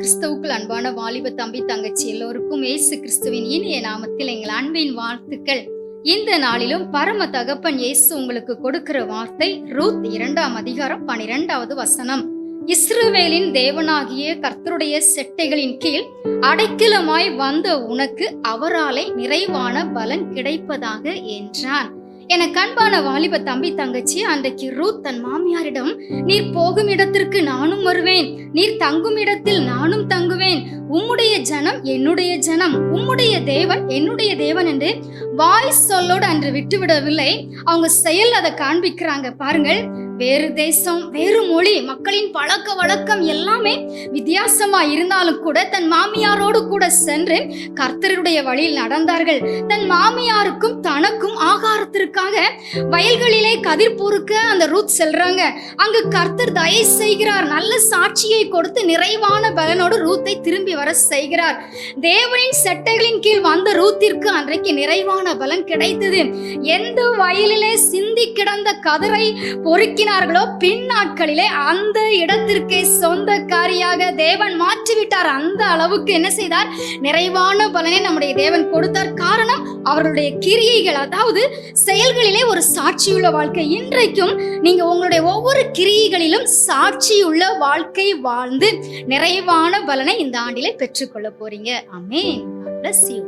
கிறிஸ்துவுக்குள் அன்பான வாலிப தம்பி தங்கச்சி எல்லோருக்கும் இயேசு கிறிஸ்துவின் இனிய நாமத்தில் எங்கள் அன்பின் வாழ்த்துக்கள். இந்த நாளிலும் பரம தகப்பன் இயேசு உங்களுக்கு கொடுக்கிற வார்த்தை ரூத் 2ஆம் அதிகாரம் 12வது வசனம். இஸ்ரவேலின் தேவனாகிய கர்த்தருடைய செட்டைகளின் கீழ் அடைக்கலமாய் வந்த உனக்கு அவராலே நிறைவான பலன் கிடைப்பதாக என்றான். எனக்கு அன்பான வாலிப தம்பி தங்கச்சி, அன்றைக்கு ரூத் தன் மாமியாரிடம், நீர் போகும் இடத்திற்கு நானும் வருவேன், நீர் தங்கும் இடத்தில் நானும் தங்குவேன், உம்முடைய ஜனம் என்னுடைய ஜனம், உம்முடைய தேவன் என்னுடைய தேவன் என்று வாய் சொல்லோடு அன்று விட்டுவிடவில்லை. அவங்க செயல் அதை காண்பிக்கிறாங்க. பாருங்கள், வேறு தேசம், வேறு மொழி, மக்களின் பழக்க வழக்கம் எல்லாமே வித்தியாசமா இருந்தாலும் கூட தன் மாமியாரோடு கூட சென்று கர்த்தருடைய வழியில் நடந்தார்கள். தன் மாமியாருக்கும் தனக்கும் ஆகாரத்திற்காக வயல்களிலே கதிர் பொறுக்க அந்த ரூத் செல்றாங்க. அங்கு கர்த்தர் தயை செய்கிறார். நல்ல சாட்சியை கொடுத்து நிறைவான பலனோடு ரூத்தை திரும்பி வர செய்கிறார். தேவனின் செட்டைகளின் கீழ் வந்த ரூத்திற்கு அன்றைக்கு நிறைவான பலன் கிடைத்தது. எந்த வயலிலே சிந்தி கிடந்த கதிரை பொறுக்கினார்களோ பின் நாட்களிலே அந்த இடத்திற்கே சொந்தக்காரியாக தேவன் மாற்றிவிட்டார். அந்த அளவுக்கு என்ன செய்தார்? நிறைவான பலனை நம்முடைய தேவன் கொடுத்தார். காரணம், அவர்களுடைய கிரியைகள், அதாவது செயல்களிலே ஒரு சாட்சியுள்ள வாழ்க்கை. இன்றைக்கும் நீங்க உங்களுடைய ஒவ்வொரு கிரியைகளிலும் சாட்சியுள்ள வாழ்க்கை வாழ்ந்து நிறைவான பலனை இந்த ஆண்டிலே பெற்றுக்கொள்ள போறீங்க. ஆமென். God bless you.